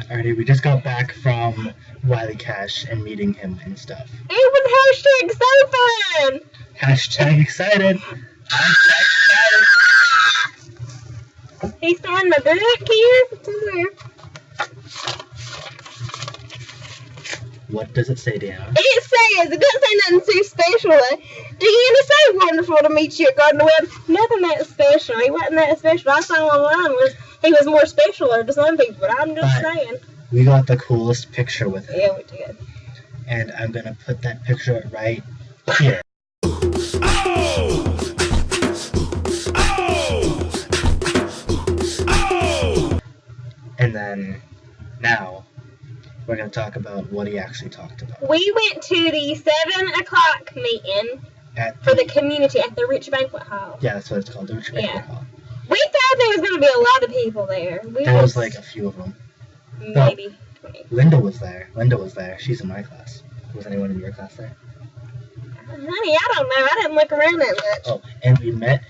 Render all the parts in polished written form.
Alrighty, we just got back from Wiley Cash and meeting him and stuff. It was hashtag so fun! Hashtag excited! Hashtag excited! He's found my book here somewhere. What does it say, Deanna? It says, it doesn't say nothing too special. Deanna, so wonderful to meet you at Garden Web. Nothing that special. He wasn't that special. I saw online was he was more special to some people, but I'm just saying. We got the coolest picture with him. Yeah, we did. And I'm gonna put that picture right here. And then, now, we're going to talk about what he actually talked about. We went to the 7 o'clock meeting for the community at the Rich Banquet Hall. Yeah, that's what it's called, the Rich Banquet Hall. We thought there was going to be a lot of people there. There was like a few of them. Maybe 20. Linda was there. She's in my class. Was anyone in your class there? Honey, I don't know. I didn't look around that much. Oh, and we met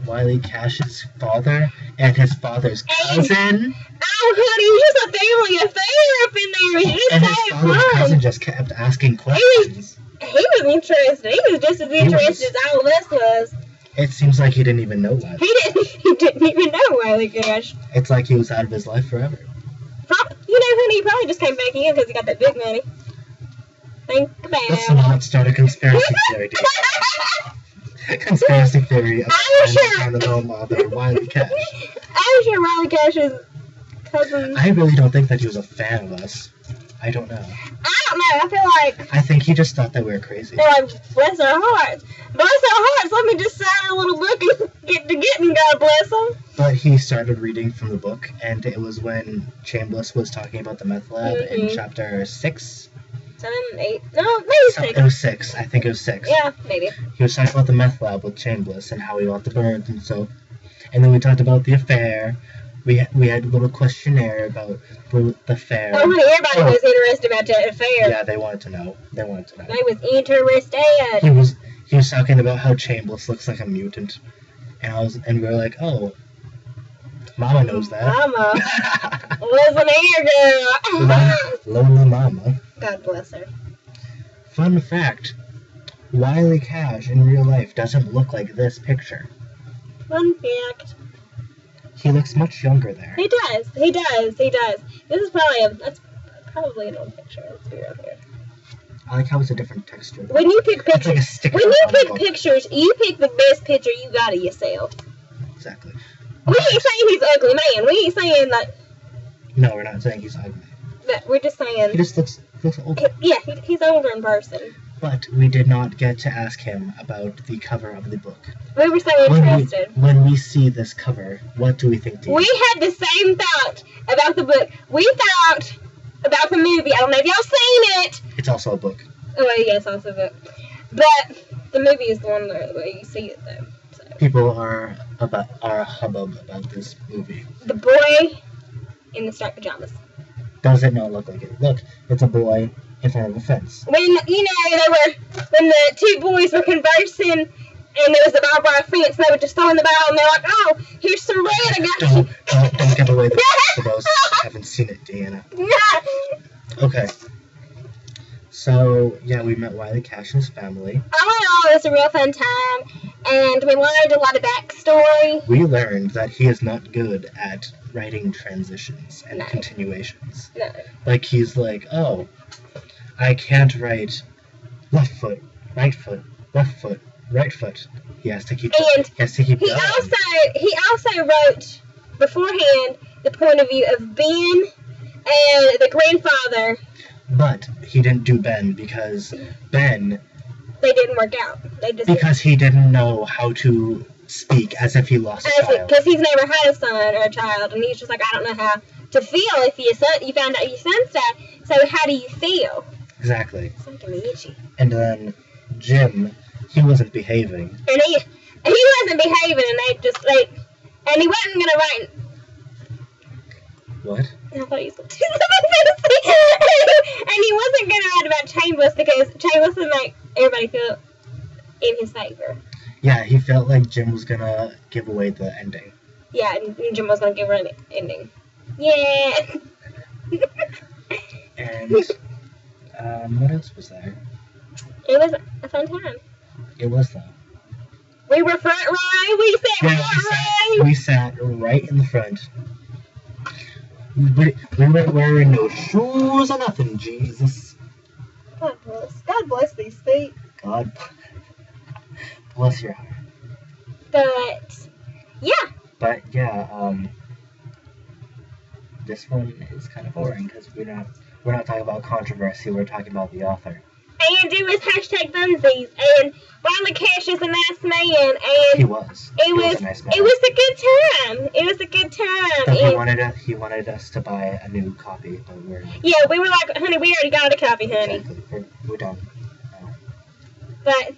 Wiley Cash's father and his father's cousin. Oh, honey, it's a family affair up in there. It's and so his father's cousin just kept asking questions. He was interested. He was just as interested as all of us was. It seems like he didn't even know Wiley. He didn't even know Wiley Cash. It's like he was out of his life forever. You know, honey, he probably just came back in because he got that big money. Think about it. Let's not start a conspiracy theory, dude. Conspiracy theory of the home author, Wiley Cash. I'm sure Wiley Cash's cousin. I really don't think that he was a fan of us. I don't know. I don't know. I feel like. I think he just thought that we were crazy. They're like, bless our hearts. Bless our hearts. Let me just sign a little book and get to getting, God bless them. But he started reading from the book, and it was when Chambliss was talking about the meth lab in chapter 6. 7, 8, no, maybe 6. It was 6. I think it was 6. Yeah, maybe. He was talking about the meth lab with Chambliss and how he got the birds and so. And then we talked about the affair. We had a little questionnaire about the affair. Oh, honey, everybody was interested about that affair. Yeah, they wanted to know. They was interested. He was talking about how Chambliss looks like a mutant, and we were like, oh, Mama knows that. Mama, listen here, girl. Lonely Mama. God bless her. Fun fact: Wiley Cash in real life doesn't look like this picture. Fun fact. He looks much younger there. He does. This is probably an old picture. Let's be real here. I like how it's a different texture. When you pick pictures, pictures, you pick the best picture you got of yourself. Exactly. We ain't saying he's ugly, man. We ain't saying that. No, we're not saying he's ugly. We're just saying. He just looks older. He's older in person. But we did not get to ask him about the cover of the book. We were so interested. When we see this cover, what do we think? We had the same thought about the book. We thought about the movie. I don't know if y'all seen it. It's also a book. Oh, yeah, it's also a book. But the movie is the one where you see it, though. So. People are a hubbub about this movie. The boy in the striped pajamas. Does it not look like it? Look, it's a boy in front of a fence. When when the two boys were conversing, and there was a barbed wire fence, and they were just throwing the ball, and they're like, "Oh, here's some red. I got you." Don't give away the for those who haven't seen it, Deanna. Okay. So yeah, we met Wiley Cash and his family. Oh, it was a real fun time, and we learned a lot of backstory. We learned that he is not good at writing transitions and continuations. No. Like he's like, oh, I can't write left foot, right foot, left foot, right foot. He has to keep. And going. He also wrote beforehand the point of view of Ben and the grandfather. But he didn't do Ben because Ben. They didn't work out. Because he didn't know how to speak as if he lost a child. Because he's never had a son or a child, and he's just like, I don't know how to feel if you found out your son's died. So how do you feel? Exactly. Something itchy. And then Jim, he wasn't behaving. And he wasn't behaving, and he wasn't gonna write. What? I thought he was going to and he wasn't going to write about Chambliss because Chambliss would make everybody feel in his favor. Yeah, he felt like Jim was going to give away the ending. Yeah, and Jim was going to give her an ending. Yeah. And what else was there? It was a fun time. It was though. We were front row. We sat front row. We sat right in the front. We weren't wearing no shoes or nothing, Jesus. God bless these feet. God bless your heart. But yeah. This one is kind of boring because we're not talking about controversy. We're talking about the author. And it was hashtag Bunsies, and Wiley Cash is a nice man, and He was a nice man. It was a good time. It was a good time. But he wanted us to buy a new copy, but we were like, honey, we already got a copy, honey. Exactly. We're done. No. But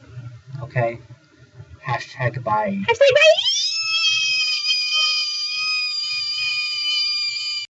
Okay. Hashtag bye. hashtag bye.